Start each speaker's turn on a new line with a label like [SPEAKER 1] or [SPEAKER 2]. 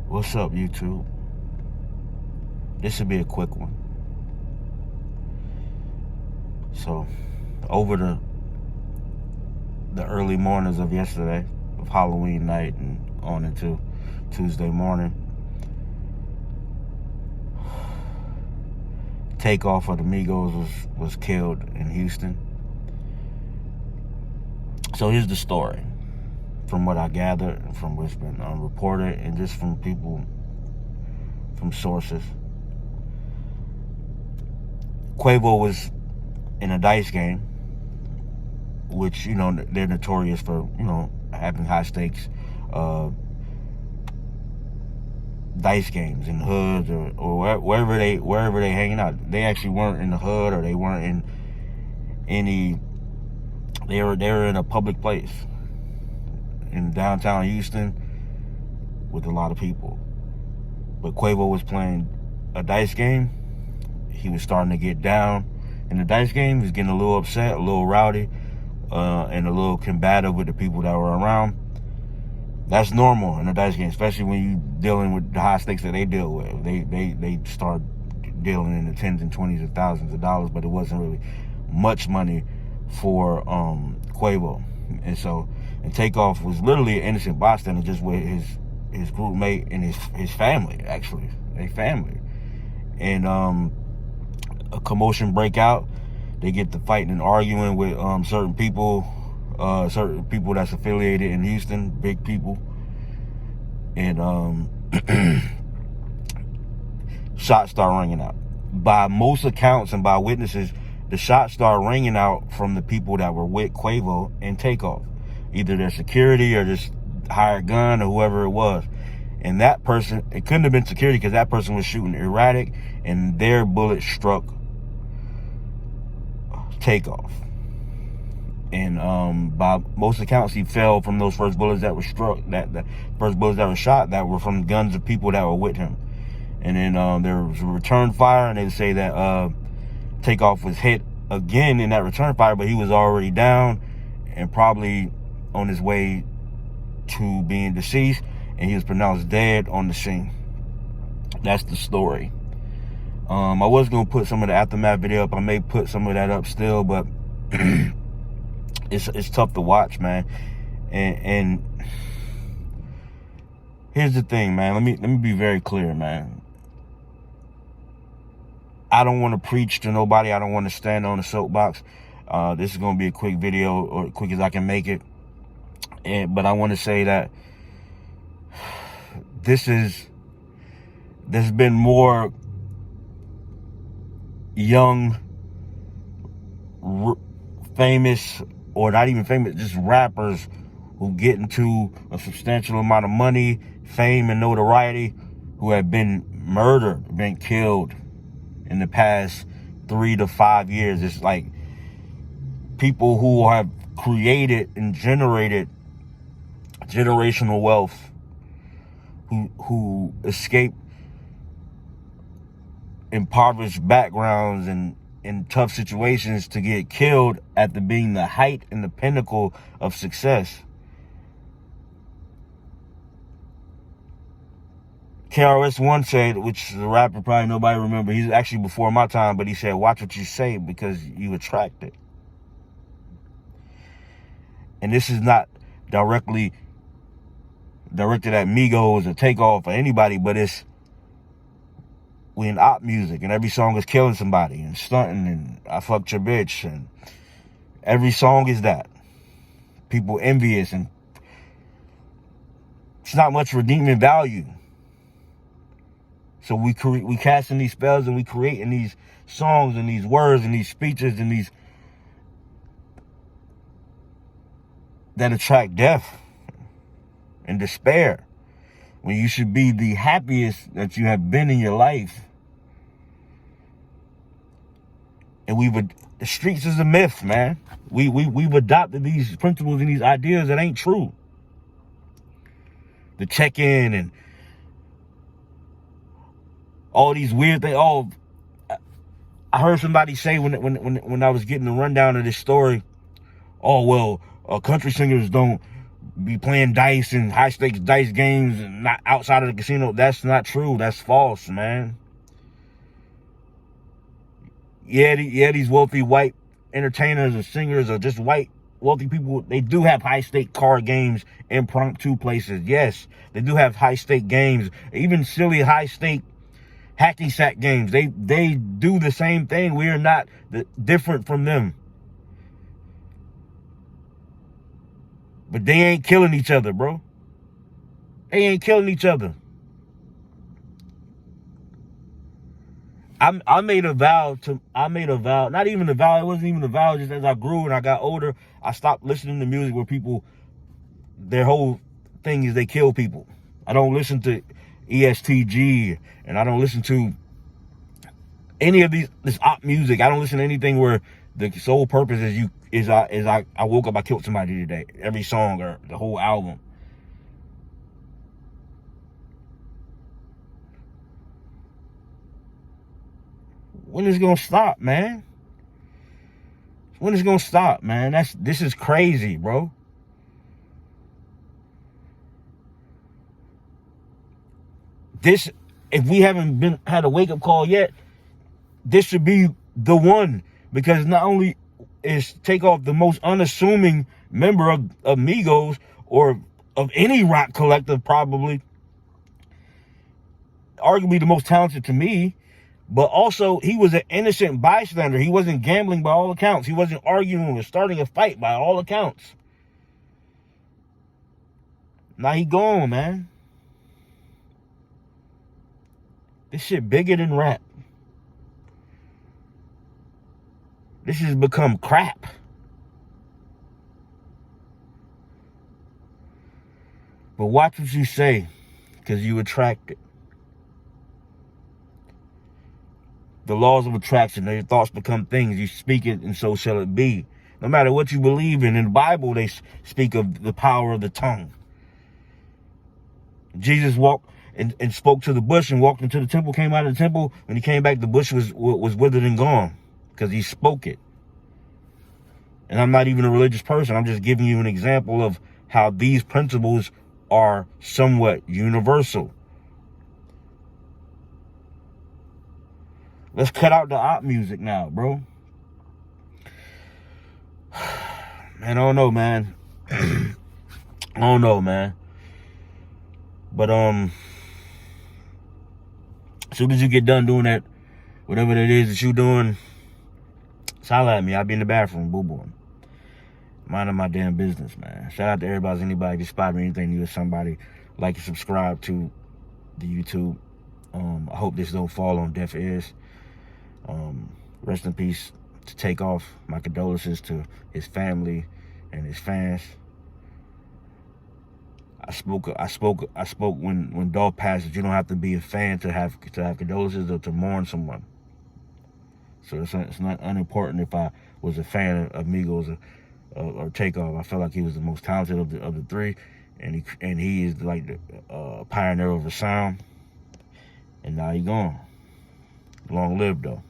[SPEAKER 1] What's up, YouTube? This will be a quick one. So, over the early mornings of yesterday, of Halloween night and on into Tuesday morning, Takeoff of the Migos was killed in Houston. So here's the story, from what I gathered, from what's been reported, and just from people, from sources. Quavo was in a dice game, which, you know, they're notorious for, you know, having high stakes dice games in hoods or wherever they hanging out. They actually weren't in the hood, or they weren't in any. They were in a public place in downtown Houston with a lot of people. But Quavo was playing a dice game. He was starting to get down in the dice game. He was getting a little upset, a little rowdy, and a little combative with the people that were around. That's normal in a dice game, especially when you're dealing with the high stakes that they deal with. They start dealing in the tens and twenties of thousands of dollars, but it wasn't really much money for Quavo. And Takeoff was literally an innocent bystander, just with his group mate and his family, actually. Their family. And a commotion break out. They get to fighting and arguing with certain people that's affiliated in Houston, big people. And shots start ringing out. By most accounts and by witnesses, the shots start ringing out from the people that were with Quavo and Takeoff. Either their security or just hired gun or whoever it was. And that person, it couldn't have been security because that person was shooting erratic, and their bullet struck Takeoff. And by most accounts, he fell from those first bullets that were struck, the first bullets that were shot, that were from guns of people that were with him. And then there was a return fire, and they say that Takeoff was hit again in that return fire, but he was already down and probably on his way to being deceased, and he was pronounced dead on the scene. That's the story. I was going to put some of the aftermath video up. I may put some of that up still, but it's tough to watch, man. And here's the thing, man. Let me be very clear, man. I don't want to preach to nobody. I don't want to stand on a soapbox. This is going to be a quick video, or quick as I can make it. But I want to say that there's been more young, famous, or not even famous, just rappers who get into a substantial amount of money, fame, and notoriety, who have been murdered, been killed in the past 3 to 5 years. It's like people who have created and generated generational wealth, who escape impoverished backgrounds and in tough situations to get killed at being the height and the pinnacle of success. KRS-One said, which is a rapper probably nobody remember, he's actually before my time, but he said, watch what you say because you attract it. And this is not directly directed at Migos or Takeoff or anybody, but we in op music, and every song is killing somebody and stunting and I fucked your bitch, and every song is that. People envious, and it's not much redeeming value. So we casting these spells, and we creating these songs and these words and these speeches and these that attract death and despair, when you should be the happiest that you have been in your life. And the streets is a myth, man. We've adopted these principles and these ideas that ain't true. The check-in and all these weird things. Oh, I heard somebody say when I was getting the rundown of this story, oh, well, country singers don't be playing dice and high stakes dice games and not outside of the casino. That's not true. That's false, man. Yeah, these wealthy white entertainers or singers or just white wealthy people, they do have high stake card games, impromptu places. Yes, they do have high stake games, even silly high stake hacky sack games. They do the same thing. We are not different from them. But they ain't killing each other, bro. They ain't killing each other. I made a vow, not even a vow, it wasn't even a vow, just as I grew and I got older, I stopped listening to music where people, their whole thing is they kill people. I don't listen to ESTG, and I don't listen to any of this op music. I don't listen to anything where the sole purpose is I woke up, I killed somebody today. Every song or the whole album. When is it gonna stop, man? When is it gonna stop, man? This is crazy, bro. This, if we haven't had a wake-up call yet, this should be the one, because not only is Takeoff the most unassuming member of Migos or of any rock collective, probably, arguably the most talented to me, but also he was an innocent bystander. He wasn't gambling by all accounts. He wasn't arguing or starting a fight by all accounts. Now he gone, man. This shit bigger than rap. This has become crap. But watch what you say, because you attract it. The laws of attraction, your thoughts become things. You speak it, and so shall it be. No matter what you believe in the Bible, they speak of the power of the tongue. Jesus walked and spoke to the bush and walked into the temple, came out of the temple. When he came back, the bush was withered and gone, because he spoke it. And I'm not even a religious person. I'm just giving you an example of how these principles are somewhat universal. Let's cut out the op music now, bro. Man, I don't know, man. I don't know, man. But as soon as you get done doing that, whatever it is that you're doing, holler at me. I'll be in the bathroom, boo-booing. Minding my damn business, man. Shout out to everybody, anybody if you spot me anything new or somebody, like and subscribe to the YouTube. I hope this don't fall on deaf ears. Rest in peace to Takeoff. My condolences to his family and his fans. I spoke when Dolph passed that you don't have to be a fan to have condolences or to mourn someone. So it's not unimportant if I was a fan of Migos or Takeoff. I felt like he was the most talented of the three, and he is like the pioneer of the sound. And now he gone. Long live though.